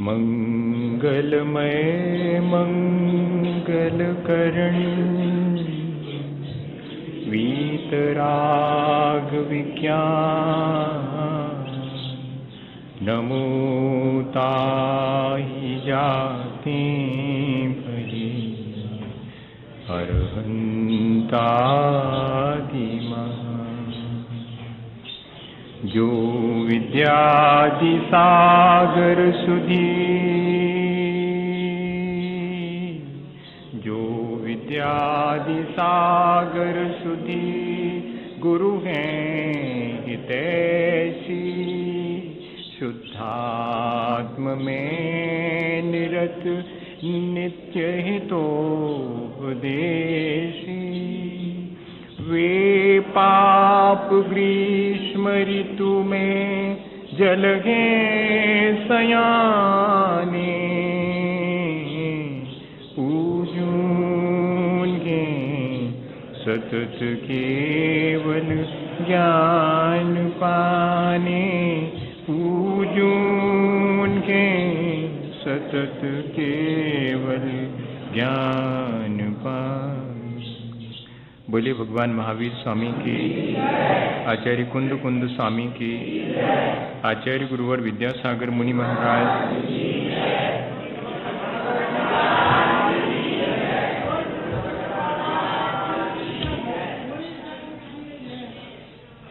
मंगलमय मंगलकरणी वीतराग विज्ञान नमो ताहि जाति भजे अरहंतादिमा जो विद्यादि सागर सुधी जो विद्यादि सागर सुधी गुरु हैं हितैषी शुद्धात्म में निरत नित्य हितोपदेशी वे पाप ग्रीष्म ऋतु में जलगे सयाने पूजूंगे सतत केवल ज्ञान पाने पूजूंगे सतत केवल ज्ञान पाने। बोले भगवान महावीर स्वामी की, आचार्य कुंद कुंद स्वामी की, आचार्य गुरुवर विद्यासागर मुनि महाराज।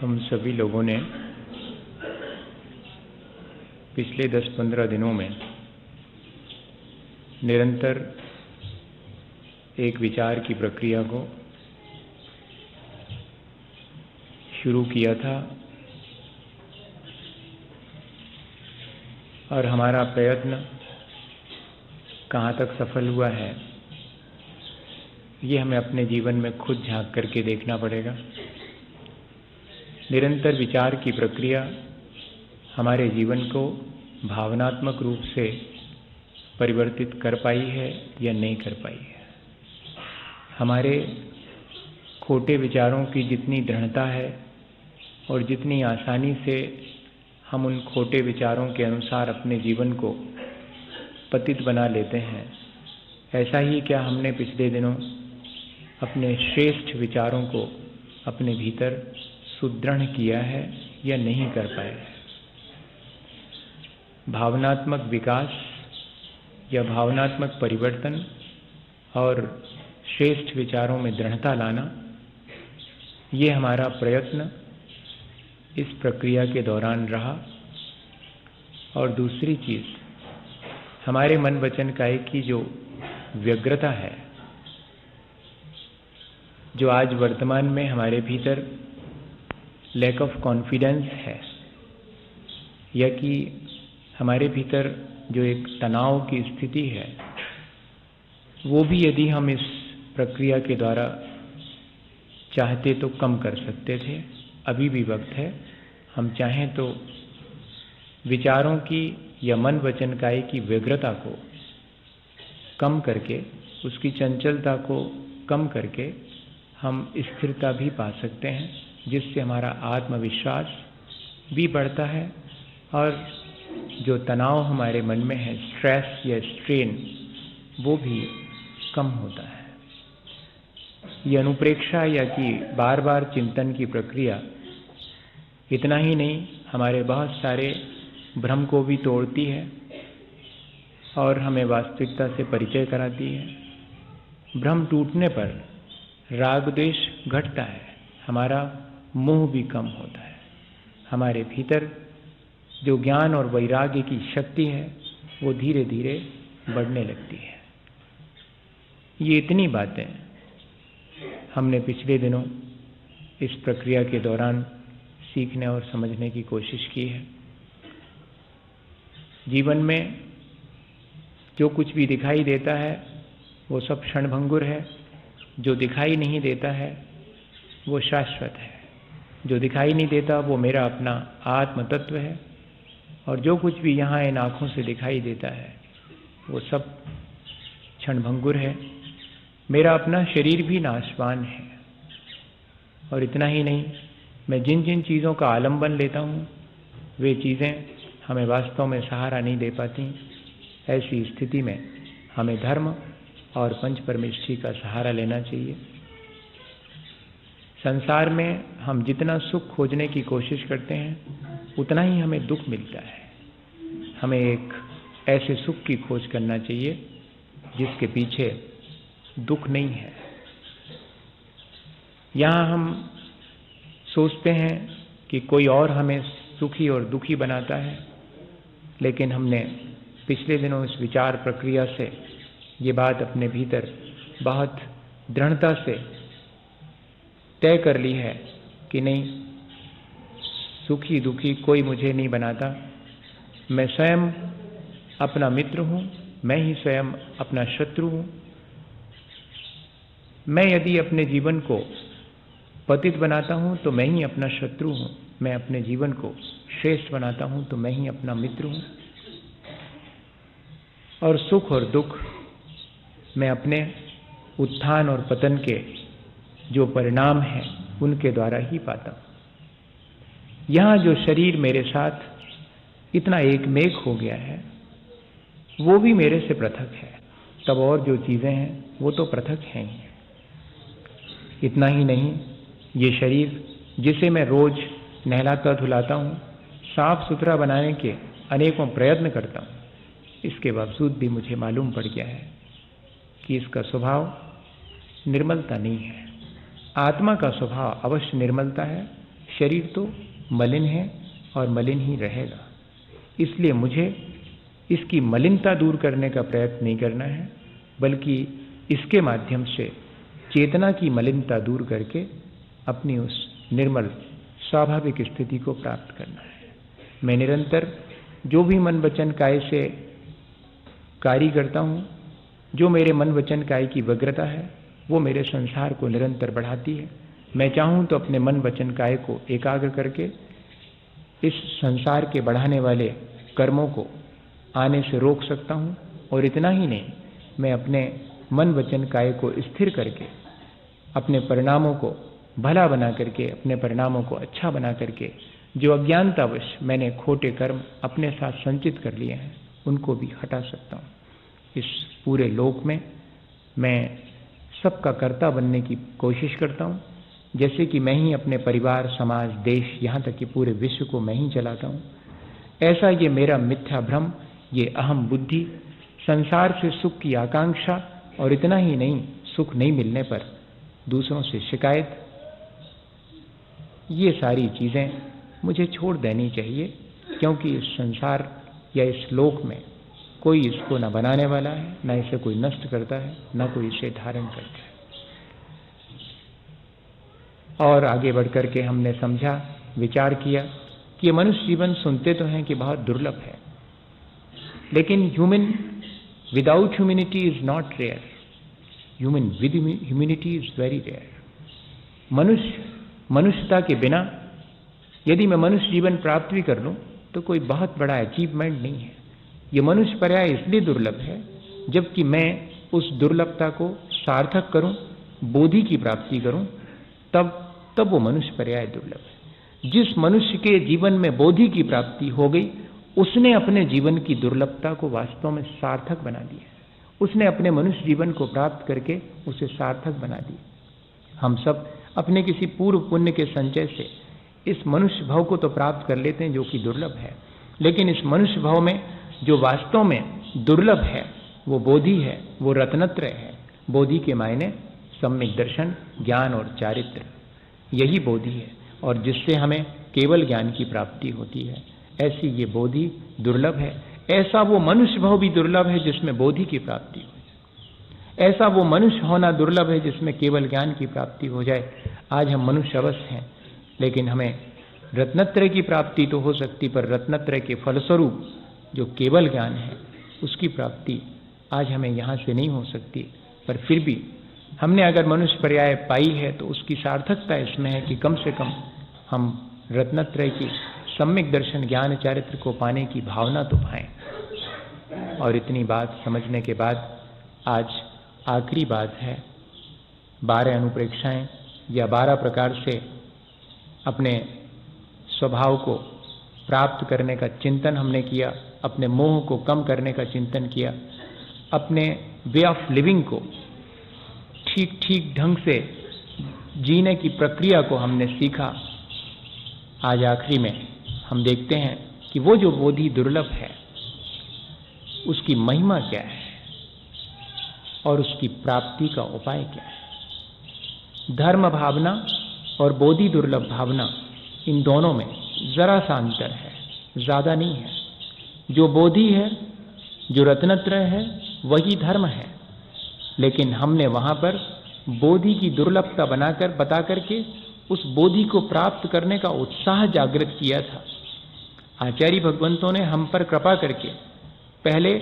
हम सभी लोगों ने पिछले 10-15 दिनों में निरंतर एक विचार की प्रक्रिया को शुरू किया था और हमारा प्रयत्न कहाँ तक सफल हुआ है ये हमें अपने जीवन में खुद झांक करके देखना पड़ेगा। निरंतर विचार की प्रक्रिया हमारे जीवन को भावनात्मक रूप से परिवर्तित कर पाई है या नहीं कर पाई है। हमारे खोटे विचारों की जितनी दृढ़ता है और जितनी आसानी से हम उन खोटे विचारों के अनुसार अपने जीवन को पतित बना लेते हैं, ऐसा ही क्या हमने पिछले दिनों अपने श्रेष्ठ विचारों को अपने भीतर सुदृढ़ किया है या नहीं कर पाए। भावनात्मक विकास या भावनात्मक परिवर्तन और श्रेष्ठ विचारों में दृढ़ता लाना, ये हमारा प्रयत्न इस प्रक्रिया के दौरान रहा। और दूसरी चीज़, हमारे मन वचन काया की जो व्यग्रता है, जो आज वर्तमान में हमारे भीतर लैक ऑफ कॉन्फिडेंस है, या कि हमारे भीतर जो एक तनाव की स्थिति है, वो भी यदि हम इस प्रक्रिया के द्वारा चाहते तो कम कर सकते थे। अभी भी वक्त है, हम चाहें तो विचारों की या मन वचन काया की व्यग्रता को कम करके, उसकी चंचलता को कम करके हम स्थिरता भी पा सकते हैं, जिससे हमारा आत्मविश्वास भी बढ़ता है और जो तनाव हमारे मन में है, स्ट्रेस या स्ट्रेन, वो भी कम होता है। ये अनुप्रेक्षा या कि बार बार चिंतन की प्रक्रिया इतना ही नहीं, हमारे बहुत सारे भ्रम को भी तोड़ती है और हमें वास्तविकता से परिचय कराती है। भ्रम टूटने पर राग द्वेष घटता है, हमारा मोह भी कम होता है, हमारे भीतर जो ज्ञान और वैराग्य की शक्ति है वो धीरे धीरे बढ़ने लगती है। ये इतनी बातें हमने पिछले दिनों इस प्रक्रिया के दौरान सीखने और समझने की कोशिश की है। जीवन में जो कुछ भी दिखाई देता है वो सब क्षणभंगुर है, जो दिखाई नहीं देता है वो शाश्वत है, जो दिखाई नहीं देता वो मेरा अपना आत्म तत्व है, और जो कुछ भी यहाँ इन आँखों से दिखाई देता है वो सब क्षणभंगुर है। मेरा अपना शरीर भी नाशवान है, और इतना ही नहीं, मैं जिन जिन चीज़ों का आलंबन लेता हूँ वे चीज़ें हमें वास्तव में सहारा नहीं दे पाती। ऐसी स्थिति में हमें धर्म और पंच परमेष्ठी का सहारा लेना चाहिए। संसार में हम जितना सुख खोजने की कोशिश करते हैं उतना ही हमें दुख मिलता है। हमें एक ऐसे सुख की खोज करना चाहिए जिसके पीछे दुख नहीं है। यहाँ हम सोचते हैं कि कोई और हमें सुखी और दुखी बनाता है, लेकिन हमने पिछले दिनों इस विचार प्रक्रिया से ये बात अपने भीतर बहुत दृढ़ता से तय कर ली है कि नहीं, सुखी दुखी कोई मुझे नहीं बनाता। मैं स्वयं अपना मित्र हूँ, मैं ही स्वयं अपना शत्रु हूँ। मैं यदि अपने जीवन को पतित बनाता हूँ तो मैं ही अपना शत्रु हूँ, मैं अपने जीवन को श्रेष्ठ बनाता हूँ तो मैं ही अपना मित्र हूँ। और सुख और दुख मैं अपने उत्थान और पतन के जो परिणाम हैं उनके द्वारा ही पाता हूँ। यहाँ जो शरीर मेरे साथ इतना एकमेक हो गया है वो भी मेरे से पृथक है, तब और जो चीज़ें हैं वो तो पृथक हैं ही। इतना ही नहीं, ये शरीर जिसे मैं रोज नहलाता धुलाता हूँ, साफ सुथरा बनाने के अनेकों प्रयत्न करता हूँ, इसके बावजूद भी मुझे मालूम पड़ गया है कि इसका स्वभाव निर्मलता नहीं है। आत्मा का स्वभाव अवश्य निर्मलता है, शरीर तो मलिन है और मलिन ही रहेगा। इसलिए मुझे इसकी मलिनता दूर करने का प्रयत्न नहीं करना है, बल्कि इसके माध्यम से चेतना की मलिनता दूर करके अपनी उस निर्मल स्वाभाविक स्थिति को प्राप्त करना है। मैं निरंतर जो भी मन वचन काय से कार्य करता हूँ, जो मेरे मन वचन काय की व्यग्रता है वो मेरे संसार को निरंतर बढ़ाती है। मैं चाहूँ तो अपने मन वचन काय को एकाग्र करके इस संसार के बढ़ाने वाले कर्मों को आने से रोक सकता हूँ। और इतना ही नहीं, मैं अपने मन वचन काय को स्थिर करके अपने परिणामों को भला बना करके, अपने परिणामों को अच्छा बना करके जो अज्ञानतावश मैंने खोटे कर्म अपने साथ संचित कर लिए हैं उनको भी हटा सकता हूँ। इस पूरे लोक में मैं सबका कर्ता बनने की कोशिश करता हूँ, जैसे कि मैं ही अपने परिवार, समाज, देश, यहाँ तक कि पूरे विश्व को मैं ही चलाता हूँ। ऐसा ये मेरा मिथ्या भ्रम, ये अहम बुद्धि, संसार से सुख की आकांक्षा और इतना ही नहीं, सुख नहीं मिलने पर दूसरों से शिकायत, ये सारी चीज़ें मुझे छोड़ देनी चाहिए, क्योंकि इस संसार या इस लोक में कोई इसको न बनाने वाला है, न इसे कोई नष्ट करता है, न कोई इसे धारण करता है। और आगे बढ़ कर के हमने समझा, विचार किया कि ये मनुष्य जीवन सुनते तो हैं कि बहुत दुर्लभ है, लेकिन human without humanity is not rare, human with humanity is very rare. मनुष्यता के बिना यदि मैं मनुष्य जीवन प्राप्त भी कर लूं तो कोई बहुत बड़ा अचीवमेंट नहीं है। ये मनुष्य पर्याय इसलिए दुर्लभ है जबकि मैं उस दुर्लभता को सार्थक करूं, बोधि की प्राप्ति करूं, तब वो मनुष्य पर्याय दुर्लभ है। जिस मनुष्य के जीवन में बोधि की प्राप्ति हो गई उसने अपने जीवन की दुर्लभता को वास्तव में सार्थक बना दिया। उसने अपने मनुष्य जीवन को प्राप्त करके उसे सार्थक बना दिया। हम सब अपने किसी पूर्व पुण्य के संचय से इस मनुष्य भाव को तो प्राप्त कर लेते हैं जो कि दुर्लभ है, लेकिन इस मनुष्य भाव में जो वास्तव में दुर्लभ है वो बोधि है, वो रत्नत्रय है। बोधि के मायने सम्यक दर्शन, ज्ञान और चारित्र, यही बोधि है, और जिससे हमें केवल ज्ञान की प्राप्ति होती है। ऐसी ये बोधि दुर्लभ है। ऐसा वो मनुष्य भाव भी दुर्लभ है जिसमें बोधि की प्राप्ति हो जाए। ऐसा वो मनुष्य होना दुर्लभ है जिसमें केवल ज्ञान की प्राप्ति हो जाए। आज हम मनुष्य अवश्य हैं, लेकिन हमें रत्नत्रय की प्राप्ति तो हो सकती, पर रत्नत्रय के फलस्वरूप जो केवल ज्ञान है उसकी प्राप्ति आज हमें यहाँ से नहीं हो सकती। पर फिर भी हमने अगर मनुष्य पर्याय पाई है तो उसकी सार्थकता इसमें है कि कम से कम हम रत्नत्रय की सम्यक दर्शन, ज्ञान, चारित्र को पाने की भावना तो पाएं। और इतनी बात समझने के बाद आज आखिरी बात है 12 अनुप्रेक्षाएं या 12 प्रकार से अपने स्वभाव को प्राप्त करने का चिंतन हमने किया, अपने मोह को कम करने का चिंतन किया, अपने वे ऑफ लिविंग को ठीक ठीक ढंग से जीने की प्रक्रिया को हमने सीखा। आज आखिरी में हम देखते हैं कि वो जो बोधि दुर्लभ है उसकी महिमा क्या है और उसकी प्राप्ति का उपाय क्या है। धर्म भावना और बोधि दुर्लभ भावना, इन दोनों में जरा सा अंतर है, ज्यादा नहीं है। जो बोधि है, जो रत्नत्रय है, वही धर्म है, लेकिन हमने वहां पर बोधि की दुर्लभता बता करके उस बोधि को प्राप्त करने का उत्साह जागृत किया था। आचार्य भगवंतों ने हम पर कृपा करके पहले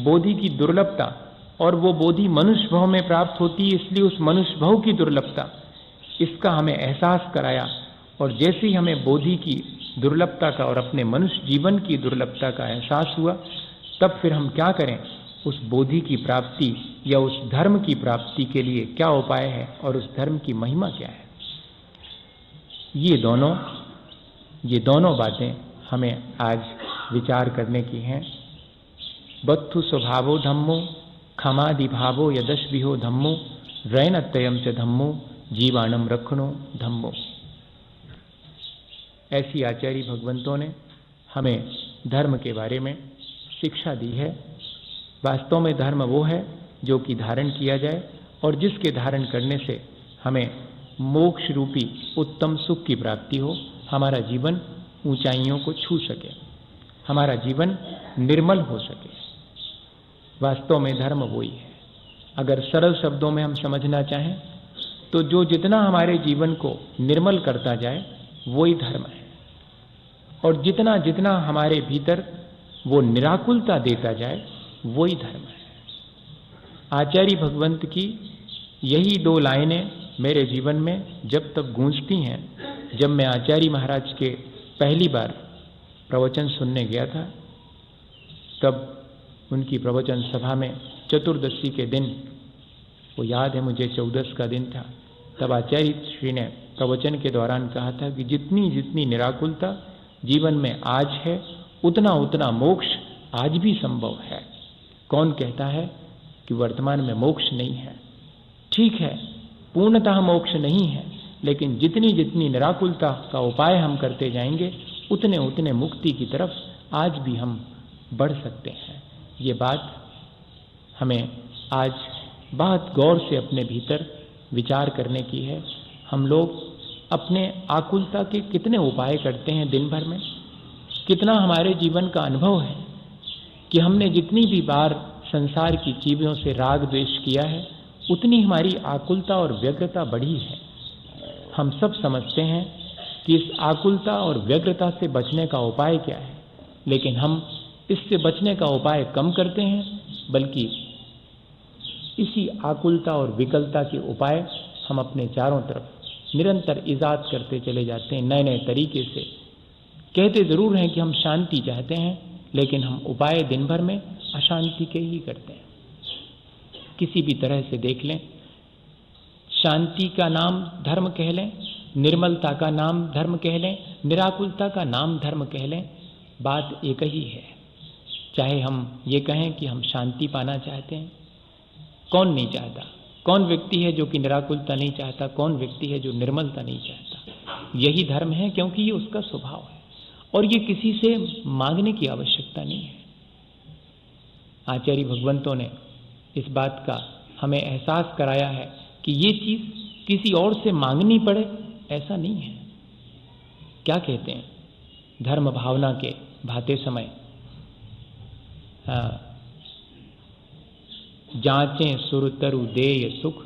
बोधि की दुर्लभता, और वो बोधि मनुष्य भाव में प्राप्त होती है, इसलिए उस मनुष्य भाव की दुर्लभता, इसका हमें एहसास कराया। और जैसे ही हमें बोधि की दुर्लभता का और अपने मनुष्य जीवन की दुर्लभता का एहसास हुआ, तब फिर हम क्या करें, उस बोधि की प्राप्ति या उस धर्म की प्राप्ति के लिए क्या उपाय है और उस धर्म की महिमा क्या है। ये दोनों बातें हमें आज विचार करने की हैं। बत्थु स्वभावो धम्मो खमादि भावो यदश विहो धम्मो रैनत्ययम च धम्मो जीवाणम रखणो धम्मो। ऐसी आचार्य भगवंतों ने हमें धर्म के बारे में शिक्षा दी है। वास्तव में धर्म वो है जो कि धारण किया जाए और जिसके धारण करने से हमें मोक्ष रूपी उत्तम सुख की प्राप्ति हो, हमारा जीवन ऊंचाइयों को छू सके, हमारा जीवन निर्मल हो सके। वास्तव में धर्म वही है। अगर सरल शब्दों में हम समझना चाहें तो जो जितना हमारे जीवन को निर्मल करता जाए वही धर्म है, और जितना जितना हमारे भीतर वो निराकुलता देता जाए वही धर्म है। आचार्य भगवंत की यही 2 लाइनें मेरे जीवन में जब तक गूंजती हैं। जब मैं आचार्य महाराज के पहली बार प्रवचन सुनने गया था, तब उनकी प्रवचन सभा में चतुर्दशी के दिन, वो याद है मुझे 14 का दिन था, तब आचार्य श्री ने प्रवचन के दौरान कहा था कि जितनी जितनी निराकुलता जीवन में आज है, उतना उतना मोक्ष आज भी संभव है। कौन कहता है कि वर्तमान में मोक्ष नहीं है? ठीक है, पूर्णतः मोक्ष नहीं है, लेकिन जितनी जितनी निराकुलता का उपाय हम करते जाएंगे, उतने उतने मुक्ति की तरफ आज भी हम बढ़ सकते हैं। ये बात हमें आज बहुत गौर से अपने भीतर विचार करने की है। हम लोग अपने आकुलता के कितने उपाय करते हैं दिन भर में? कितना हमारे जीवन का अनुभव है कि हमने जितनी भी बार संसार की चीजों से राग द्वेष किया है, उतनी हमारी आकुलता और व्यग्रता बढ़ी है। हम सब समझते हैं कि इस आकुलता और व्यग्रता से बचने का उपाय क्या है, लेकिन हम इससे बचने का उपाय कम करते हैं, बल्कि इसी आकुलता और विकलता के उपाय हम अपने चारों तरफ निरंतर इजाद करते चले जाते हैं, नए नए तरीके से। कहते जरूर हैं कि हम शांति चाहते हैं, लेकिन हम उपाय दिन भर में अशांति के ही करते हैं। किसी भी तरह से देख लें, शांति का नाम धर्म कह लें, निर्मलता का नाम धर्म कह लें, निराकुलता का नाम धर्म कह लें, बात एक ही है। चाहे हम ये कहें कि हम शांति पाना चाहते हैं, कौन नहीं चाहता? कौन व्यक्ति है जो कि निराकुलता नहीं चाहता? कौन व्यक्ति है जो निर्मलता नहीं चाहता? यही धर्म है, क्योंकि ये उसका स्वभाव है और ये किसी से मांगने की आवश्यकता नहीं है। आचार्य भगवंतों ने इस बात का हमें एहसास कराया है कि ये चीज किसी और से मांगनी पड़े, ऐसा नहीं है। क्या कहते हैं? धर्म भावना के भाते समय जांचें सुरतरु देय सुख,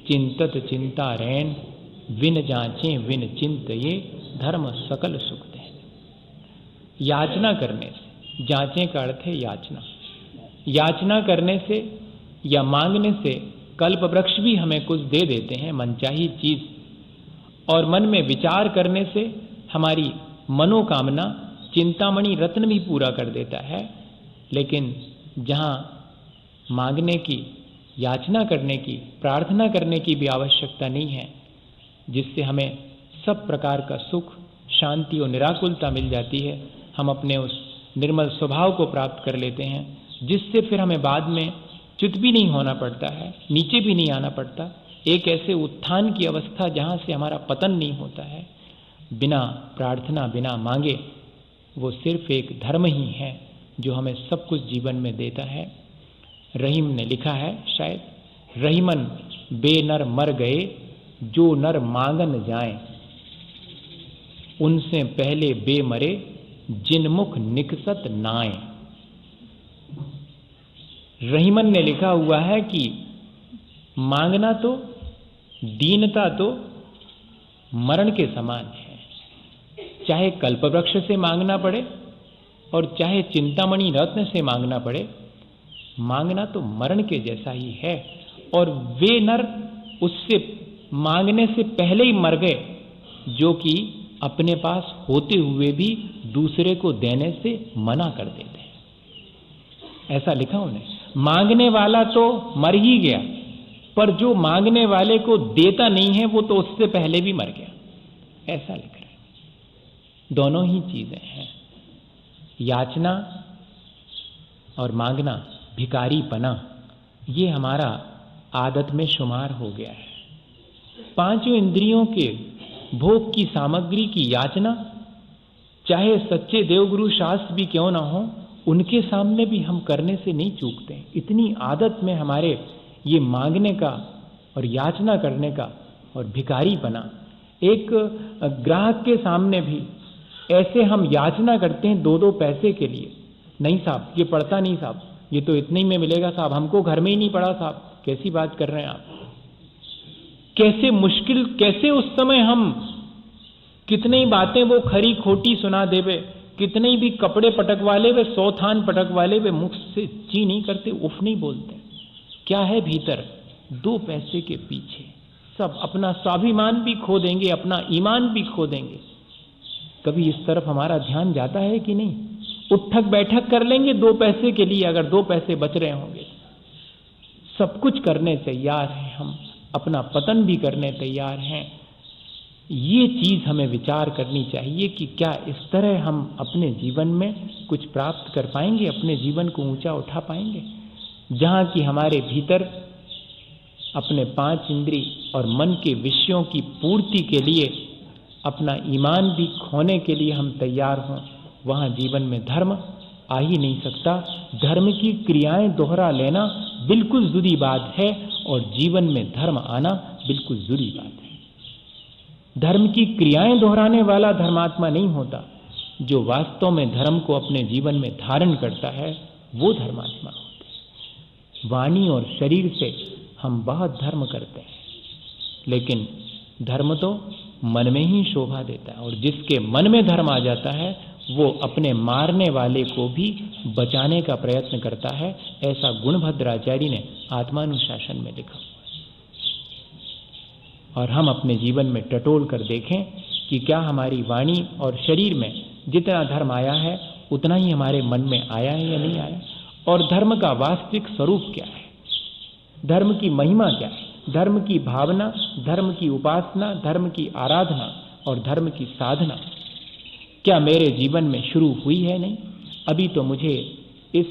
चिंतत चिंता रैन, विन जांचें विन चिंत ये धर्म सकल सुख दे। याचना करने से, जांचें का अर्थ है याचना, याचना करने से या मांगने से कल्प वृक्ष भी हमें कुछ दे देते हैं, मनचाही चीज, और मन में विचार करने से हमारी मनोकामना चिंतामणि रत्न भी पूरा कर देता है। लेकिन जहां मांगने की, याचना करने की, प्रार्थना करने की भी आवश्यकता नहीं है, जिससे हमें सब प्रकार का सुख, शांति और निराकुलता मिल जाती है। हम अपने उस निर्मल स्वभाव को प्राप्त कर लेते हैं, जिससे फिर हमें बाद में च्युत भी नहीं होना पड़ता है, नीचे भी नहीं आना पड़ता। एक ऐसे उत्थान की अवस्था जहाँ से हमारा पतन नहीं होता है, बिना प्रार्थना, बिना मांगे। वो सिर्फ एक धर्म ही है जो हमें सब कुछ जीवन में देता है। रहीम ने लिखा है शायद, रहीमन बेनर मर गए, जो नर मांगन जाए, उनसे पहले बे मरे, जिन मुख निकसत नाए। रहीमन ने लिखा हुआ है कि मांगना तो, दीनता तो मरण के समान है। चाहे कल्पवृक्ष से मांगना पड़े और चाहे चिंतामणि रत्न से मांगना पड़े, मांगना तो मरण के जैसा ही है। और वे नर उससे मांगने से पहले ही मर गए, जो कि अपने पास होते हुए भी दूसरे को देने से मना कर देते हैं। ऐसा लिखा उन्हें। मांगने वाला तो मर ही गया, पर जो मांगने वाले को देता नहीं है वो तो उससे पहले भी मर गया, ऐसा लिख रहा है। दोनों ही चीजें हैं, याचना और मांगना, भिखारीपना, ये हमारा आदत में शुमार हो गया है। पांचों इंद्रियों के भोग की सामग्री की याचना, चाहे सच्चे देवगुरु शास्त्र भी क्यों ना हो, उनके सामने भी हम करने से नहीं चूकते। इतनी आदत में हमारे ये मांगने का और याचना करने का और भिखारीपना। एक ग्राहक के सामने भी ऐसे हम याचना करते हैं 2-2 पैसे के लिए। नहीं साहब, ये पड़ता नहीं साहब, ये तो इतने ही में मिलेगा साहब, हमको घर में ही नहीं पड़ा साहब। कैसी बात कर रहे हैं आप? कैसे मुश्किल, कैसे उस समय हम कितनी बातें वो खरी खोटी सुना देवे, कितने भी कपड़े पटकवा ले वे, 100 थान पटकवा ले वे, मुख से ची नहीं करते, उफ नहीं बोलते। क्या है भीतर? 2 पैसे के पीछे सब अपना स्वाभिमान भी खो देंगे, अपना ईमान भी खो देंगे। कभी इस तरफ हमारा ध्यान जाता है कि नहीं? उठक बैठक कर लेंगे 2 पैसे के लिए, अगर 2 पैसे बच रहे होंगे। सब कुछ करने तैयार हैं हम, अपना पतन भी करने तैयार हैं। ये चीज हमें विचार करनी चाहिए कि क्या इस तरह हम अपने जीवन में कुछ प्राप्त कर पाएंगे, अपने जीवन को ऊंचा उठा पाएंगे, जहां कि हमारे भीतर अपने 5 इंद्री और मन के विषयों की पूर्ति के लिए अपना ईमान भी खोने के लिए हम तैयार हों। वहां जीवन में धर्म आ ही नहीं सकता। धर्म की क्रियाएं दोहरा लेना बिल्कुल जुदी बात है और जीवन में धर्म आना बिल्कुल जुदी बात है। धर्म की क्रियाएं दोहराने वाला धर्मात्मा नहीं होता। जो वास्तव में धर्म को अपने जीवन में धारण करता है वो धर्मात्मा होता है। वाणी और शरीर से हम बहुत धर्म करते हैं, लेकिन धर्म तो मन में ही शोभा देता है। और जिसके मन में धर्म आ जाता है वो अपने मारने वाले को भी बचाने का प्रयत्न करता है। ऐसा गुणभद्राचार्य ने आत्मानुशासन में लिखा। और हम अपने जीवन में टटोल कर देखें कि क्या हमारी वाणी और शरीर में जितना धर्म आया है उतना ही हमारे मन में आया है या नहीं आया, और धर्म का वास्तविक स्वरूप क्या है, धर्म की महिमा क्या है, धर्म की भावना, धर्म की उपासना, धर्म की आराधना और धर्म की साधना क्या मेरे जीवन में शुरू हुई है? नहीं। अभी तो मुझे इस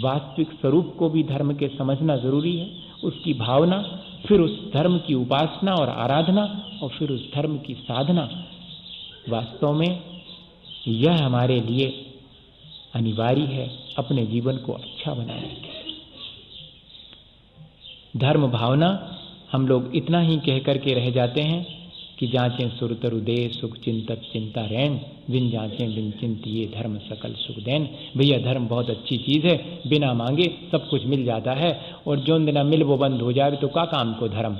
वास्तविक स्वरूप को भी धर्म के समझना जरूरी है, उसकी भावना, फिर उस धर्म की उपासना और आराधना और फिर उस धर्म की साधना। वास्तव में यह हमारे लिए अनिवार्य है अपने जीवन को अच्छा बनाने के लिए। धर्म भावना हम लोग इतना ही कह करके रह जाते हैं कि जांचें सुरतरु दे सुख चिंतक चिंता रैन, बिन जांचें बिन चिंतिए धर्म सकल सुख देन। भैया धर्म बहुत अच्छी चीज है, बिना मांगे सब कुछ मिल जाता है, और जो दिन मिल वो बंद हो जाए तो क्या काम को धर्म।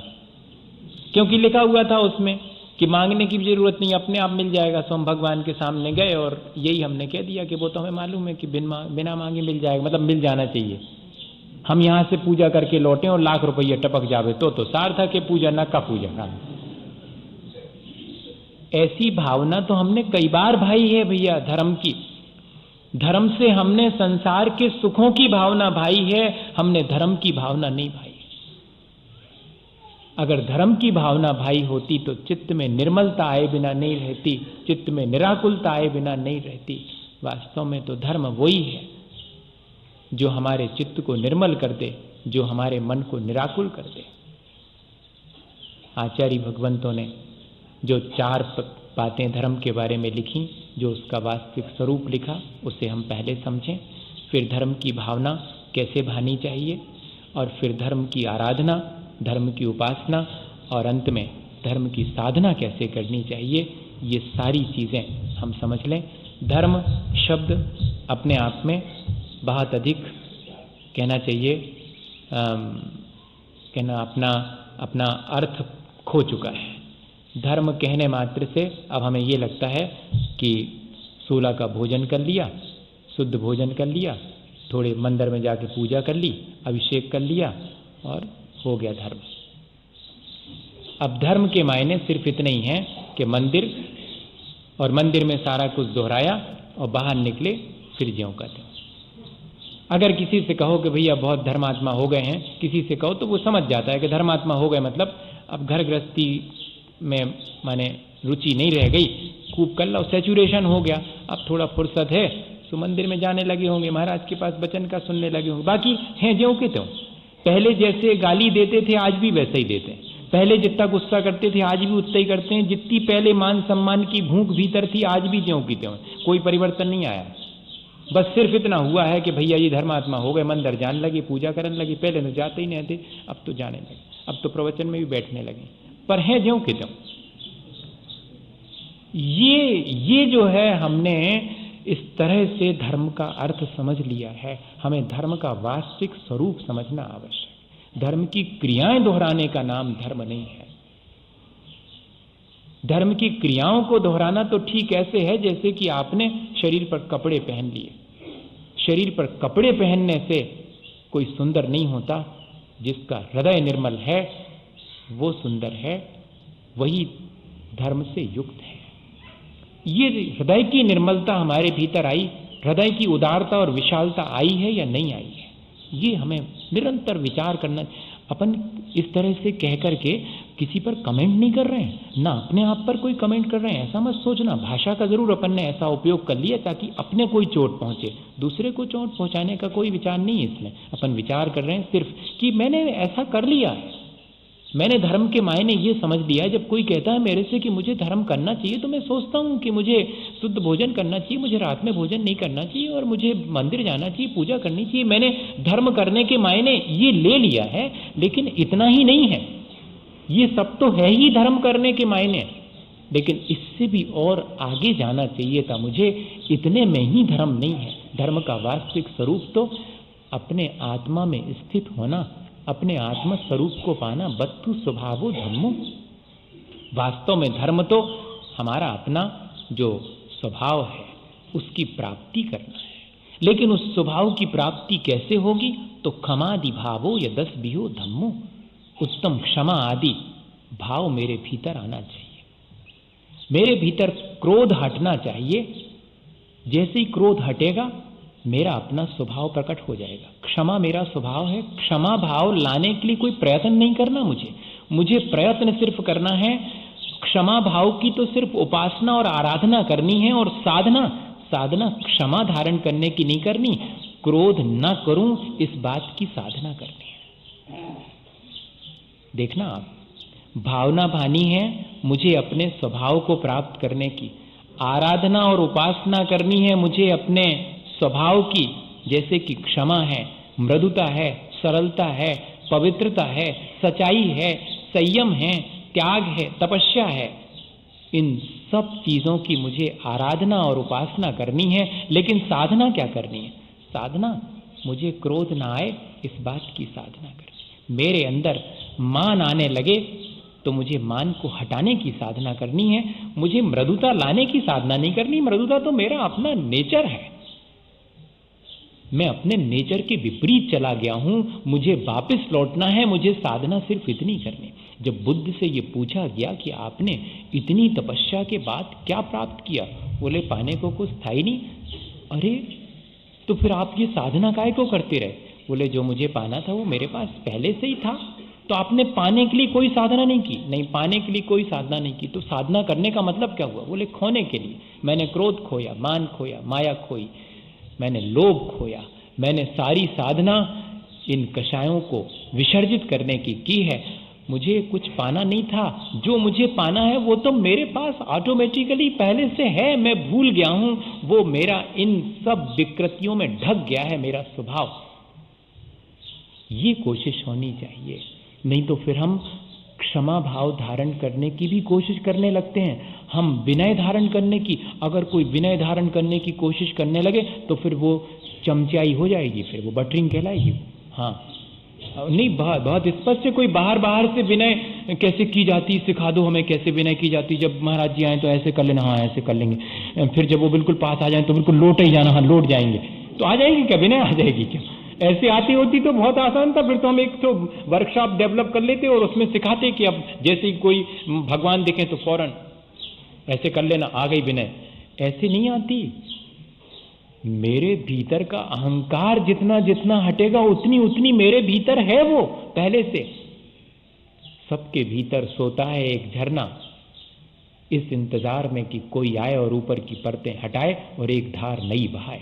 क्योंकि लिखा हुआ था उसमें कि मांगने की जरूरत नहीं, अपने आप मिल जाएगा। सो हम भगवान के सामने गए और यही हमने कह दिया कि वो तो हमें मालूम है कि बिना मांगे मिल जाएगा, मतलब मिल जाना चाहिए। हम यहाँ से पूजा करके लौटे और लाख रुपये टपक जावे तो सार्थक है पूजा, न का पूजा। ऐसी भावना तो हमने कई बार भाई है भैया धर्म की। धर्म से हमने संसार के सुखों की भावना भाई है, हमने धर्म की भावना नहीं भाई। अगर धर्म की भावना भाई होती तो चित्त में निर्मलता आए बिना नहीं रहती, चित्त में निराकुलता आए बिना नहीं रहती। वास्तव में तो धर्म वही है जो हमारे चित्त को निर्मल कर दे, जो हमारे मन को निराकुल कर दे। आचार्य भगवंतों ने जो 4 बातें धर्म के बारे में लिखी, जो उसका वास्तविक स्वरूप लिखा, उसे हम पहले समझें, फिर धर्म की भावना कैसे भानी चाहिए, और फिर धर्म की आराधना, धर्म की उपासना, और अंत में धर्म की साधना कैसे करनी चाहिए। ये सारी चीज़ें हम समझ लें। धर्म शब्द अपने आप में बहुत अधिक कहना चाहिए, कहना अपना अर्थ खो चुका है। धर्म कहने मात्र से अब हमें ये लगता है कि 16 का भोजन कर लिया, शुद्ध भोजन कर लिया, थोड़े मंदिर में जाके पूजा कर ली, अभिषेक कर लिया और हो गया धर्म। अब धर्म के मायने सिर्फ इतने ही हैं कि मंदिर, और मंदिर में सारा कुछ दोहराया और बाहर निकले फिर ज्यों का त्यों। अगर किसी से कहो कि भैया बहुत धर्मात्मा हो गए हैं, किसी से कहो तो वो समझ जाता है कि धर्मात्मा हो गए मतलब अब घर गृहस्थी में माने रुचि नहीं रह गई, खूब कर लो, सैचुरेशन हो गया, अब थोड़ा फुर्सत है तो मंदिर में जाने लगे होंगे, महाराज के पास वचन का सुनने लगे होंगे। बाकी हैं ज्यों के त्यों। पहले जैसे गाली देते थे आज भी वैसे ही देते हैं, पहले जितना गुस्सा करते थे आज भी उतना ही करते हैं, जितनी पहले मान सम्मान की भूख भीतर थी आज भी ज्यों की त्यों, कोई परिवर्तन नहीं आया। बस सिर्फ इतना हुआ है कि भैया ये धर्मात्मा हो गए, मंदिर जाने लगे, पूजा करने लगे, पहले तो जाते ही नहीं थे, अब तो जाने लगे, अब तो प्रवचन में भी बैठने लगे, पर हैं ज्यों के त्यों। ये जो है हमने इस तरह से धर्म का अर्थ समझ लिया है। हमें धर्म का वास्तविक स्वरूप समझना आवश्यक। धर्म की क्रियाएं दोहराने का नाम धर्म नहीं है। धर्म की क्रियाओं को दोहराना तो ठीक ऐसे है जैसे कि आपने शरीर पर कपड़े पहन लिए। शरीर पर कपड़े पहनने से कोई सुंदर नहीं होता, जिसका हृदय निर्मल है वो सुंदर है, वही धर्म से युक्त है। ये हृदय की निर्मलता हमारे भीतर आई, हृदय की उदारता और विशालता आई है या नहीं आई है, ये हमें निरंतर विचार करना। अपन इस तरह से कह करके किसी पर कमेंट नहीं कर रहे हैं, ना अपने आप पर कोई कमेंट कर रहे हैं, ऐसा मत सोचना। भाषा का जरूर अपन ने ऐसा उपयोग कर लिया ताकि अपने कोई चोट पहुंचे, दूसरे को चोट पहुंचाने का कोई विचार नहीं है इसमें। अपन विचार कर रहे हैं सिर्फ कि मैंने ऐसा कर लिया है, मैंने धर्म के मायने ये समझ लिया है। जब कोई कहता है मेरे से कि मुझे धर्म करना चाहिए, तो मैं सोचता हूँ कि मुझे शुद्ध भोजन करना चाहिए, मुझे रात में भोजन नहीं करना चाहिए, और मुझे मंदिर जाना चाहिए, पूजा करनी चाहिए। मैंने धर्म करने के मायने ये ले लिया है, लेकिन इतना ही नहीं है। ये सब तो है ही धर्म करने के मायने, लेकिन इससे भी और आगे जाना चाहिए था मुझे। इतने में ही धर्म नहीं है। धर्म का वास्तविक स्वरूप तो अपने आत्मा में स्थित होना, अपने आत्म स्वरूप को पाना। बत्तु स्वभावो धर्मो। वास्तव में धर्म तो हमारा अपना जो स्वभाव है उसकी प्राप्ति करना है। लेकिन उस स्वभाव की प्राप्ति कैसे होगी? तो क्षमादि भावो यदस बिहो धम्मो। उत्तम क्षमा आदि भाव मेरे भीतर आना चाहिए। मेरे भीतर क्रोध हटना चाहिए। जैसे ही क्रोध हटेगा मेरा अपना स्वभाव प्रकट हो जाएगा। क्षमा मेरा स्वभाव है। क्षमा भाव लाने के लिए कोई प्रयत्न नहीं करना मुझे प्रयत्न सिर्फ करना है। क्षमा भाव की तो सिर्फ उपासना और आराधना करनी है, और साधना क्षमा धारण करने की नहीं करनी, क्रोध न करूं इस बात की साधना करनी है। देखना आप, भावना भानी है मुझे अपने स्वभाव को प्राप्त करने की, आराधना और उपासना करनी है मुझे अपने स्वभाव की, जैसे कि क्षमा है, मृदुता है, सरलता है, पवित्रता है, सच्चाई है, संयम है, त्याग है, तपस्या है। इन सब चीजों की मुझे आराधना और उपासना करनी है। लेकिन साधना क्या करनी है? साधना मुझे क्रोध ना आए इस बात की साधना करनी। मेरे अंदर मान आने लगे तो मुझे मान को हटाने की साधना करनी है। मुझे मृदुता लाने की साधना नहीं करनी। मृदुता तो मेरा अपना नेचर है। मैं अपने नेचर के विपरीत चला गया हूं, मुझे वापस लौटना है। मुझे साधना सिर्फ इतनी करनी। जब बुद्ध से ये पूछा गया कि आपने इतनी तपस्या के बाद क्या प्राप्त किया, बोले पाने को कुछ था ही नहीं। अरे तो फिर आप ये साधना काहे को करते रहे? बोले जो मुझे पाना था वो मेरे पास पहले से ही था, तो आपने पाने के लिए कोई साधना नहीं की? नहीं, पाने के लिए कोई साधना नहीं की। तो साधना करने का मतलब क्या हुआ? बोले खोने के लिए। मैंने क्रोध खोया, मान खोया, माया खोई, मैंने लोभ खोया, मैंने सारी साधना इन कषायों को विसर्जित करने की है। मुझे कुछ पाना नहीं था, जो मुझे पाना है वो तो मेरे पास ऑटोमेटिकली पहले से है, मैं भूल गया हूं, वो मेरा इन सब विकृतियों में ढक गया है मेरा स्वभाव। ये कोशिश होनी चाहिए, नहीं तो फिर हम क्षमा भाव धारण करने की भी कोशिश करने लगते हैं, हम विनय धारण करने की। अगर कोई विनय धारण करने की कोशिश करने लगे तो फिर वो चमचाई हो जाएगी, फिर वो बटरिंग कहलाएगी। हाँ, नहीं, बहुत स्पष्ट है। कोई बाहर से विनय कैसे की जाती, सिखा दो हमें कैसे विनय की जाती। जब महाराज जी आए तो ऐसे कर लेना, हाँ ऐसे कर लेंगे। फिर जब वो बिल्कुल पास आ जाए तो बिल्कुल लौट ही जाना, हाँ लौट जाएंगे। तो आ जाएगी क्या विनय? आ जाएगी क्या? ऐसे आती होती तो बहुत आसान था। फिर तो हम एक तो वर्कशॉप डेवलप कर लेते और उसमें सिखाते कि अब जैसे ही कोई भगवान देखें तो फौरन ऐसे कर लेना, आ गई विनय। ऐसे नहीं आती। मेरे भीतर का अहंकार जितना जितना हटेगा उतनी उतनी मेरे भीतर है वो पहले से। सबके भीतर सोता है एक झरना, इस इंतजार में कि कोई आए और ऊपर की परतें हटाए और एक धार नई बहाए।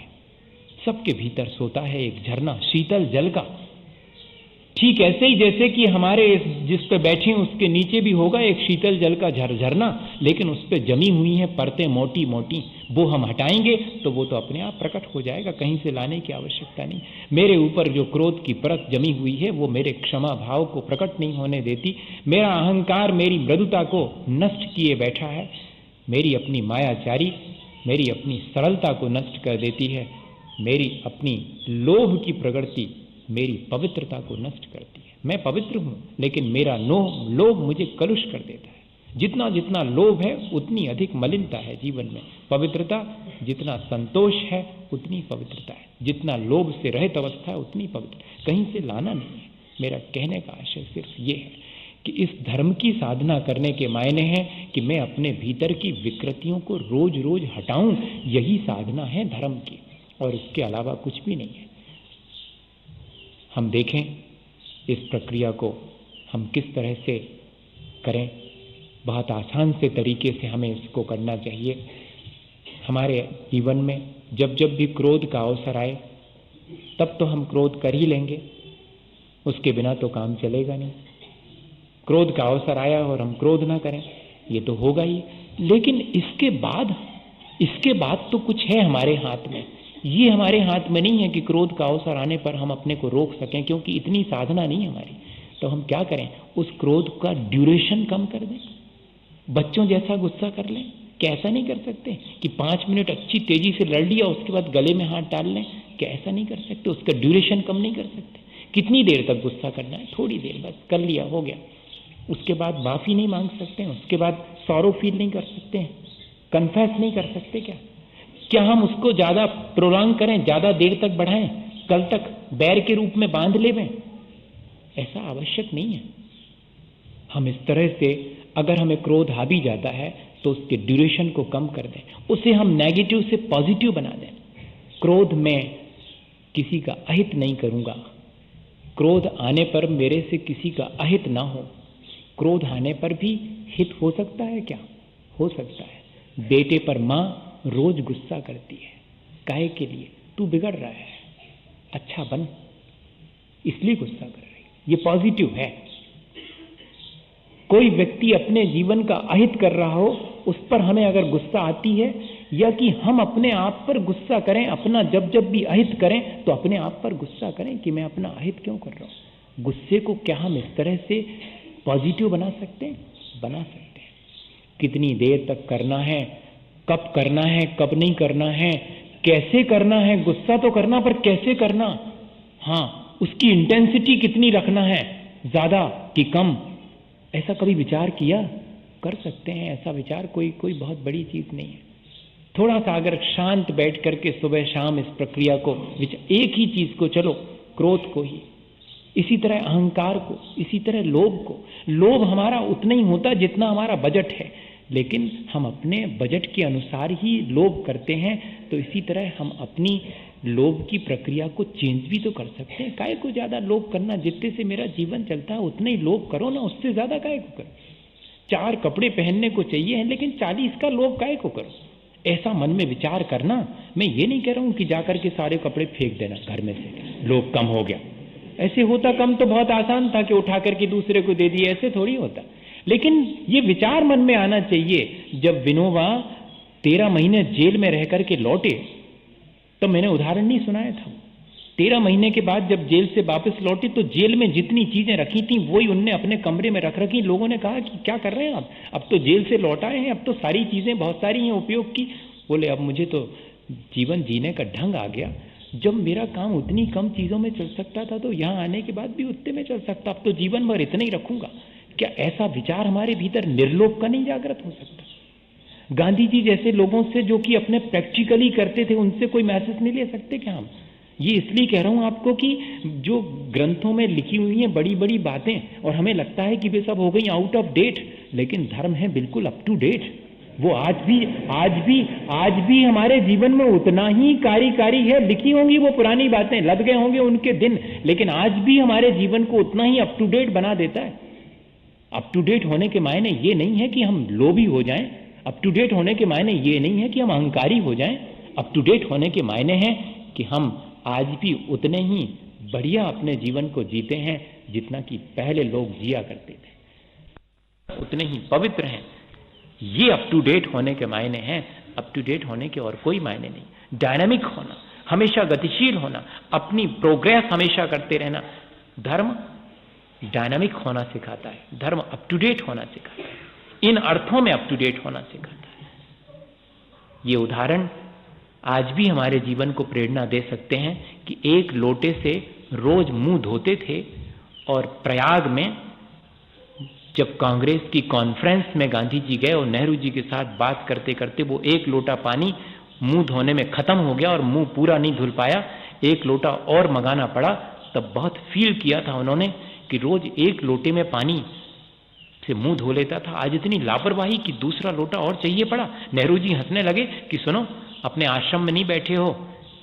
सबके भीतर सोता है एक झरना शीतल जल का। ठीक ऐसे ही जैसे कि हमारे जिस पे बैठे हैं उसके नीचे भी होगा एक शीतल जल का झरना, लेकिन उस पे जमी हुई हैं परतें मोटी मोटी, वो हम हटाएंगे तो वो तो अपने आप प्रकट हो जाएगा, कहीं से लाने की आवश्यकता नहीं। मेरे ऊपर जो क्रोध की परत जमी हुई है वो मेरे क्षमा भाव को प्रकट नहीं होने देती। मेरा अहंकार मेरी मृदुता को नष्ट किए बैठा है, मेरी अपनी मायाचारी मेरी अपनी सरलता को नष्ट कर देती है, मेरी अपनी लोभ की प्रवृत्ति मेरी पवित्रता को नष्ट करती है। मैं पवित्र हूं लेकिन मेरा लोभ मुझे कलुष कर देता है। जितना जितना लोभ है उतनी अधिक मलिनता है जीवन में। पवित्रता, जितना संतोष है उतनी पवित्रता है, जितना लोभ से रहित अवस्था है उतनी पवित्र, कहीं से लाना नहीं है। मेरा कहने का आशय सिर्फ ये है कि इस धर्म की साधना करने के मायने हैं कि मैं अपने भीतर की विकृतियों को रोज रोज हटाऊं, यही साधना है धर्म की, और इसके अलावा कुछ भी नहीं है। हम देखें इस प्रक्रिया को हम किस तरह से करें। बहुत आसान से तरीके से हमें इसको करना चाहिए। हमारे जीवन में जब जब भी क्रोध का अवसर आए तब तो हम क्रोध कर ही लेंगे, उसके बिना तो काम चलेगा नहीं। क्रोध का अवसर आया और हम क्रोध ना करें ये तो होगा ही, लेकिन इसके बाद तो कुछ है हमारे हाथ में। ये हमारे हाथ में नहीं है कि क्रोध का अवसर आने पर हम अपने को रोक सकें, क्योंकि इतनी साधना नहीं हमारी। तो हम क्या करें, उस क्रोध का ड्यूरेशन कम कर दें, बच्चों जैसा गुस्सा कर लें। क्या ऐसा नहीं कर सकते कि 5 मिनट अच्छी तेजी से लड़ लिया उसके बाद गले में हाथ डाल लें? क्या ऐसा नहीं कर सकते? उसका ड्यूरेशन कम नहीं कर सकते? कितनी देर तक गुस्सा करना है? थोड़ी देर, बस कर लिया, हो गया। उसके बाद माफी नहीं मांग सकते हैं, उसके बाद सॉरो फील नहीं कर सकते हैं, कन्फेस नहीं कर सकते? क्या हम उसको ज्यादा प्रोलॉन्ग करें, ज्यादा देर तक बढ़ाएं, कल तक बैर के रूप में बांध लेवें? ऐसा आवश्यक नहीं है। हम इस तरह से अगर हमें क्रोध आ भी जाता है तो उसके ड्यूरेशन को कम कर दें, उसे हम नेगेटिव से पॉजिटिव बना दें। क्रोध में किसी का अहित नहीं करूंगा, क्रोध आने पर मेरे से किसी का अहित ना हो। क्रोध आने पर भी हित हो सकता है क्या? हो सकता है। बेटे पर माँ रोज गुस्सा करती है, काहे के लिए? तू बिगड़ रहा है, अच्छा बन, इसलिए गुस्सा कर रही है, ये पॉजिटिव है। कोई व्यक्ति अपने जीवन का अहित कर रहा हो, उस पर हमें अगर गुस्सा आती है, या कि हम अपने आप पर गुस्सा करें, अपना जब जब भी अहित करें तो अपने आप पर गुस्सा करें कि मैं अपना अहित क्यों कर रहा हूं। गुस्से को क्या हम इस तरह से पॉजिटिव बना सकते हैं? बना सकते हैं। कितनी देर तक करना है, कब करना है, कब नहीं करना है, कैसे करना है? गुस्सा तो करना, पर कैसे करना? हाँ, उसकी इंटेंसिटी कितनी रखना है, ज्यादा कि कम? ऐसा कभी विचार किया? कर सकते हैं ऐसा विचार, कोई बहुत बड़ी चीज नहीं है। थोड़ा सा अगर शांत बैठ करके सुबह शाम इस प्रक्रिया को, एक ही चीज को, चलो क्रोध को ही, इसी तरह अहंकार को, इसी तरह लोभ को। लोभ हमारा उतना ही होता जितना हमारा बजट है, लेकिन हम अपने बजट के अनुसार ही लोभ करते हैं। तो इसी तरह हम अपनी लोभ की प्रक्रिया को चेंज भी तो कर सकते हैं। काहे को ज्यादा लोभ करना? जितने से मेरा जीवन चलता है उतने ही लोभ करो ना, उससे ज्यादा काहे को करो? 4 कपड़े पहनने को चाहिए हैं, लेकिन 40 का लोभ काहे को करो? ऐसा मन में विचार करना। मैं ये नहीं कह रहा हूं कि जाकर के सारे कपड़े फेंक देना घर में से, लोभ कम हो गया। ऐसे होता कम तो बहुत आसान था कि उठा करके दूसरे को दे दिए, ऐसे थोड़ी होता। लेकिन ये विचार मन में आना चाहिए। जब विनोबा 13 महीने जेल में रह करके लौटे, तो मैंने उदाहरण नहीं सुनाया था। 13 महीने के बाद जब जेल से वापस लौटे तो जेल में जितनी चीजें रखी थी वही उनने अपने कमरे में रख रखी। लोगों ने कहा कि क्या कर रहे हैं आप? अब तो जेल से लौट आए हैं, अब तो सारी चीजें बहुत सारी हैं उपयोग की। बोले अब मुझे तो जीवन जीने का ढंग आ गया। जब मेरा काम उतनी कम चीजों में चल सकता था तो यहां आने के बाद भी उतने में चल सकता, अब तो जीवन भर इतना ही रखूंगा। क्या ऐसा विचार हमारे भीतर निर्लोभ का नहीं जागृत हो सकता? गांधी जी जैसे लोगों से जो कि अपने प्रैक्टिकली करते थे, उनसे कोई मैसेज नहीं ले सकते क्या हम? ये इसलिए कह रहा हूं आपको कि जो ग्रंथों में लिखी हुई हैं बड़ी बड़ी बातें, और हमें लगता है कि वे सब हो गई आउट ऑफ डेट, लेकिन धर्म है बिल्कुल अप टू डेट। वो आज भी हमारे जीवन में उतना ही कार्यकारी है। लिखी होंगी वो पुरानी बातें, लग गए होंगे उनके दिन, लेकिन आज भी हमारे जीवन को उतना ही अप टू डेट बना देता है। अप टू डेट होने के मायने ये नहीं है कि हम लोभी हो जाएं, अप टू डेट होने के मायने ये नहीं है कि हम अहंकारी हो जाएं। अप टू डेट होने के मायने हैं कि हम आज भी उतने ही बढ़िया अपने जीवन को जीते हैं जितना कि पहले लोग जिया करते थे, उतने ही पवित्र हैं। ये अप टू डेट होने के मायने हैं। अप टू डेट होने के और कोई मायने नहीं। डायनामिक होना, हमेशा गतिशील होना, अपनी प्रोग्रेस हमेशा करते रहना। धर्म डायनामिक होना सिखाता है, धर्म अप टू डेट होना सिखाता है, इन अर्थों में अप टू डेट होना सिखाता है। ये उदाहरण आज भी हमारे जीवन को प्रेरणा दे सकते हैं कि एक लोटे से रोज मुंह धोते थे, और प्रयाग में जब कांग्रेस की कॉन्फ्रेंस में गांधी जी गए और नेहरू जी के साथ बात करते करते वो एक लोटा पानी मुंह धोने में खत्म हो गया और मुंह पूरा नहीं धुल पाया, एक लोटा और मंगाना पड़ा। तब बहुत फील किया था उन्होंने कि रोज एक लोटे में पानी से मुंह धो लेता था, आज इतनी लापरवाही कि दूसरा लोटा और चाहिए पड़ा। नेहरू जी हंसने लगे कि सुनो, अपने आश्रम में नहीं बैठे हो,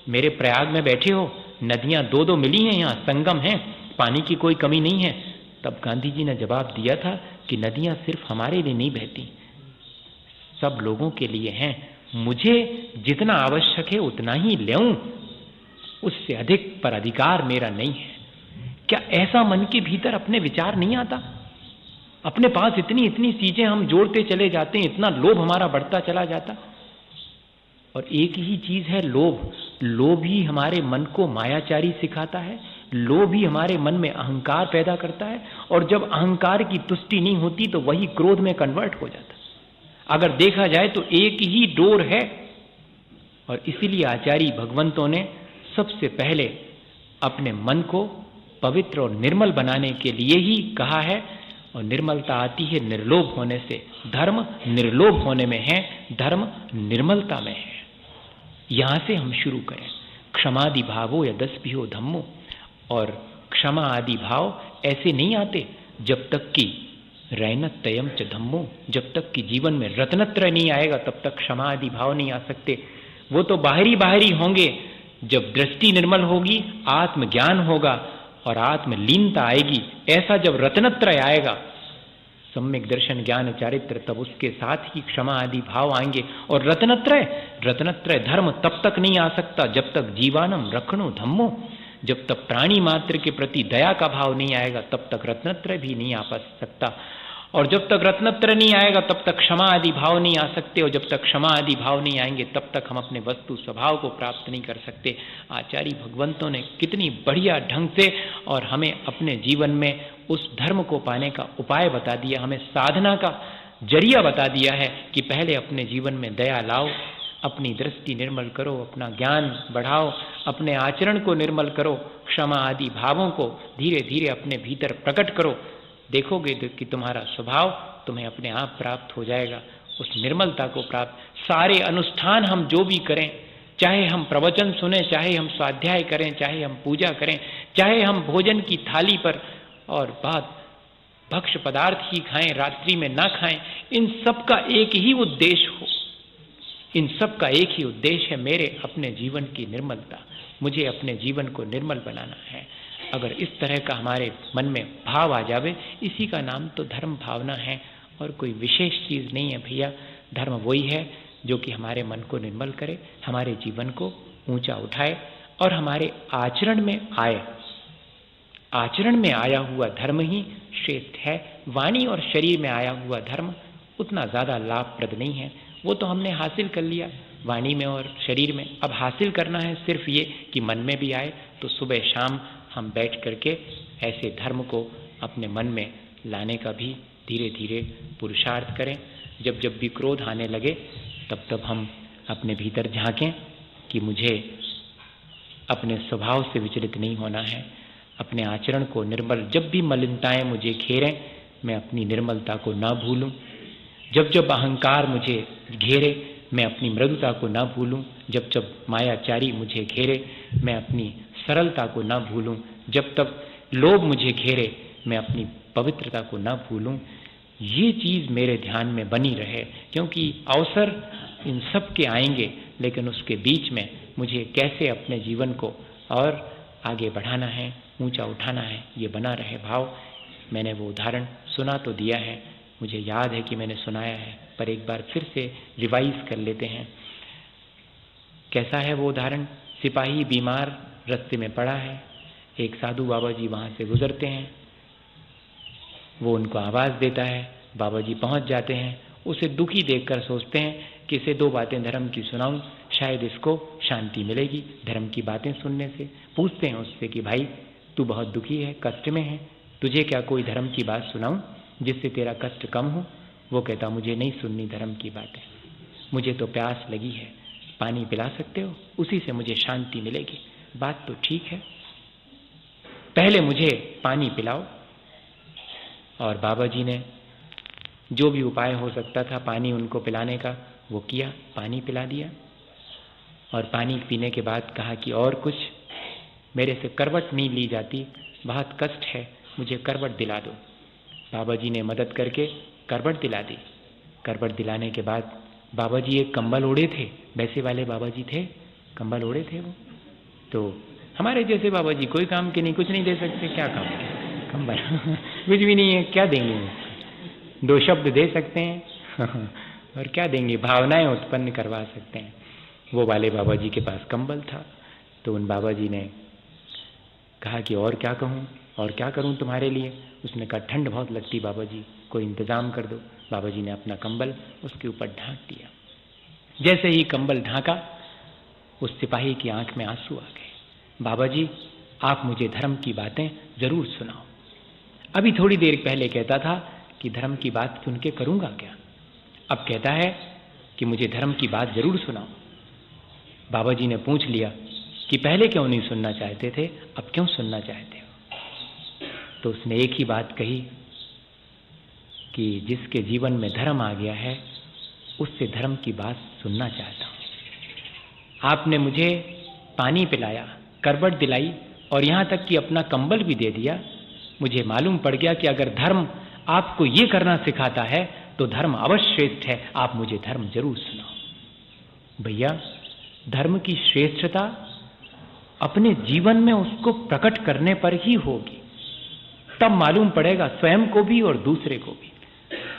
मेरे प्रयाग में बैठे हो, नदियां 2-2 मिली हैं, यहाँ संगम है, पानी की कोई कमी नहीं है। तब गांधी जी ने जवाब दिया था कि नदियां सिर्फ हमारे लिए नहीं बहती, सब लोगों के लिए हैं। मुझे जितना आवश्यक है उतना ही लेऊं, उससे अधिक पर अधिकार मेरा नहीं है। क्या ऐसा मन के भीतर अपने विचार नहीं आता? अपने पास इतनी इतनी चीजें हम जोड़ते चले जाते हैं, इतना लोभ हमारा बढ़ता चला जाता। और एक ही चीज है लोभ। लोभ ही हमारे मन को मायाचारी सिखाता है, लोभ ही हमारे मन में अहंकार पैदा करता है, और जब अहंकार की तुष्टि नहीं होती तो वही क्रोध में कन्वर्ट हो जाता। अगर देखा जाए तो एक ही डोर है, और इसीलिए आचार्य भगवंतों ने सबसे पहले अपने मन को पवित्र और निर्मल बनाने के लिए ही कहा है। और निर्मलता आती है निर्लोभ होने से। धर्म निर्लोभ होने में है, धर्म निर्मलता में है। यहां से हम शुरू करें। क्षमादि भावो यदस्भियो धम्मो। और क्षमा आदि भाव ऐसे नहीं आते जब तक कि रैनत्रयम च धम्मो, जब तक कि जीवन में रत्नत्रय नहीं आएगा तब तक क्षमा आदि भाव नहीं आ सकते। वो तो बाहरी बाहरी होंगे। जब दृष्टि निर्मल होगी, आत्मज्ञान होगा और आत्मलीनता आएगी, ऐसा जब रत्नत्रय आएगा, सम्यक दर्शन ज्ञान चारित्र, तब उसके साथ ही क्षमा आदि भाव आएंगे। और रत्नत्रय धर्म तब तक नहीं आ सकता जब तक जीवानम रखणो धम्मो, जब तक प्राणी मात्र के प्रति दया का भाव नहीं आएगा तब तक रत्नत्रय भी नहीं आ सकता। और जब तक रत्नत्रय नहीं आएगा तब तक क्षमा आदि भाव नहीं आ सकते, और जब तक क्षमा आदि भाव नहीं आएंगे तब तक हम अपने वस्तु स्वभाव को प्राप्त नहीं कर सकते। आचार्य भगवंतों ने कितनी बढ़िया ढंग से और हमें अपने जीवन में उस धर्म को पाने का उपाय बता दिया, हमें साधना का जरिया बता दिया है कि पहले अपने जीवन में दया लाओ, अपनी दृष्टि निर्मल करो, अपना ज्ञान बढ़ाओ, अपने आचरण को निर्मल करो, क्षमा आदि भावों को धीरे धीरे अपने भीतर प्रकट करो। देखोगे कि तुम्हारा स्वभाव तुम्हें अपने आप प्राप्त हो जाएगा, उस निर्मलता को प्राप्त। सारे अनुष्ठान हम जो भी करें, चाहे हम प्रवचन सुने, चाहे हम स्वाध्याय करें, चाहे हम पूजा करें, चाहे हम भोजन की थाली पर और बाद भक्ष्य पदार्थ ही खाएं, रात्रि में ना खाएं, इन सब का एक ही उद्देश्य हो, इन सब का एक ही उद्देश्य है मेरे अपने जीवन की निर्मलता, मुझे अपने जीवन को निर्मल बनाना है। अगर इस तरह का हमारे मन में भाव आ जावे, इसी का नाम तो धर्म भावना है और कोई विशेष चीज़ नहीं है भैया। धर्म वही है जो कि हमारे मन को निर्मल करे, हमारे जीवन को ऊंचा उठाए और हमारे आचरण में आए। आचरण में आया हुआ धर्म ही श्रेष्ठ है। वाणी और शरीर में आया हुआ धर्म उतना ज़्यादा लाभप्रद नहीं है। वो तो हमने हासिल कर लिया वाणी में और शरीर में। अब हासिल करना है सिर्फ ये कि मन में भी आए। तो सुबह शाम हम बैठ करके ऐसे धर्म को अपने मन में लाने का भी धीरे धीरे पुरुषार्थ करें। जब जब भी क्रोध आने लगे तब तब हम अपने भीतर झांकें कि मुझे अपने स्वभाव से विचलित नहीं होना है, अपने आचरण को निर्मल, जब भी मलिनताएं मुझे घेरें मैं अपनी निर्मलता को ना भूलूं। जब जब अहंकार मुझे घेरे मैं अपनी मृदुता को ना भूलूं। जब जब मायाचारी मुझे घेरे मैं अपनी सरलता को ना भूलूं। जब तक लोभ मुझे घेरे मैं अपनी पवित्रता को ना भूलूं। ये चीज़ मेरे ध्यान में बनी रहे, क्योंकि अवसर इन सब के आएंगे, लेकिन उसके बीच में मुझे कैसे अपने जीवन को और आगे बढ़ाना है, ऊंचा उठाना है, ये बना रहे भाव। मैंने वो उदाहरण सुना तो दिया है, मुझे याद है कि मैंने सुनाया है, पर एक बार फिर से रिवाइज कर लेते हैं। कैसा है वो उदाहरण? सिपाही बीमार रास्ते में पड़ा है, एक साधु बाबा जी वहाँ से गुजरते हैं, वो उनको आवाज़ देता है, बाबा जी पहुँच जाते हैं। उसे दुखी देखकर सोचते हैं कि इसे 2 बातें धर्म की सुनाऊं, शायद इसको शांति मिलेगी धर्म की बातें सुनने से। पूछते हैं उससे कि भाई तू बहुत दुखी है, कष्ट में है, तुझे क्या कोई धर्म की बात सुनाऊं जिससे तेरा कष्ट कम हो? वो कहता मुझे नहीं सुननी धर्म की बातें, मुझे तो प्यास लगी है, पानी पिला सकते हो, उसी से मुझे शांति मिलेगी। बात तो ठीक है, पहले मुझे पानी पिलाओ। और बाबा जी ने जो भी उपाय हो सकता था पानी उनको पिलाने का वो किया, पानी पिला दिया। और पानी पीने के बाद कहा कि और कुछ, मेरे से करवट नहीं ली जाती, बहुत कष्ट है, मुझे करवट दिला दो। बाबा जी ने मदद करके करवट दिला दी। करवट दिलाने के बाद बाबा जी एक कंबल ओढ़े थे, वैसे वाले बाबा जी थे, कंबल ओढ़े थे वो। तो हमारे जैसे बाबा जी कोई काम के नहीं, कुछ नहीं दे सकते, क्या काम के कंबल कुछ भी नहीं है, क्या देंगे? 2 शब्द दे सकते हैं और क्या देंगे? भावनाएं उत्पन्न करवा सकते हैं। वो वाले बाबा जी के पास कंबल था। तो उन बाबा जी ने कहा कि और क्या कहूँ, और क्या करूँ तुम्हारे लिए? उसने कहा ठंड बहुत लगती बाबा जी, कोई इंतज़ाम कर दो। बाबा जी ने अपना कंबल उसके ऊपर ढांक दिया। जैसे ही कंबल ढांका, उस सिपाही की आंख में आंसू आ गए। बाबा जी आप मुझे धर्म की बातें ज़रूर सुनाओ। अभी थोड़ी देर पहले कहता था कि धर्म की बात सुन के करूँगा क्या, अब कहता है कि मुझे धर्म की बात ज़रूर सुनाओ। बाबा जी ने पूछ लिया कि पहले क्यों नहीं सुनना चाहते थे, अब क्यों सुनना चाहते हो? तो उसने एक ही बात कही कि जिसके जीवन में धर्म आ गया है उससे धर्म की बात सुनना चाहता हूँ। आपने मुझे पानी पिलाया, करवट दिलाई और यहाँ तक कि अपना कंबल भी दे दिया। मुझे मालूम पड़ गया कि अगर धर्म आपको ये करना सिखाता है तो धर्म अवश्य श्रेष्ठ है, आप मुझे धर्म जरूर सुनाओ। भैया धर्म की श्रेष्ठता अपने जीवन में उसको प्रकट करने पर ही होगी, तब मालूम पड़ेगा स्वयं को भी और दूसरे को भी।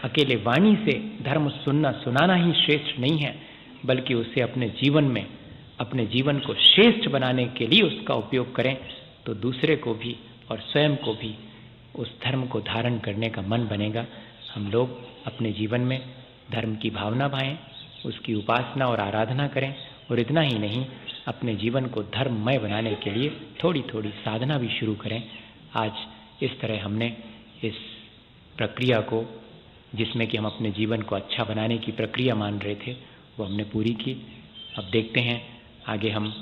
अकेले वाणी से धर्म सुनना सुनाना ही श्रेष्ठ नहीं है, बल्कि उसे अपने जीवन में, अपने जीवन को श्रेष्ठ बनाने के लिए उसका उपयोग करें तो दूसरे को भी और स्वयं को भी उस धर्म को धारण करने का मन बनेगा। हम लोग अपने जीवन में धर्म की भावना भाएं, उसकी उपासना और आराधना करें, और इतना ही नहीं, अपने जीवन को धर्ममय बनाने के लिए थोड़ी थोड़ी साधना भी शुरू करें। आज इस तरह हमने इस प्रक्रिया को, जिसमें कि हम अपने जीवन को अच्छा बनाने की प्रक्रिया मान रहे थे, वो हमने पूरी की। अब देखते हैं आगे हम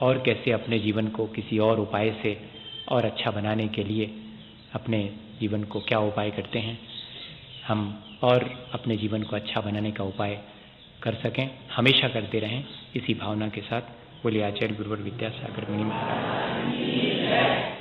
और कैसे अपने जीवन को किसी और उपाय से और अच्छा बनाने के लिए अपने जीवन को क्या उपाय करते हैं, हम और अपने जीवन को अच्छा बनाने का उपाय कर सकें, हमेशा करते रहें इसी भावना के साथ। बोलिए आचार्य गुरुवर विद्यासागर मुनि महाराज।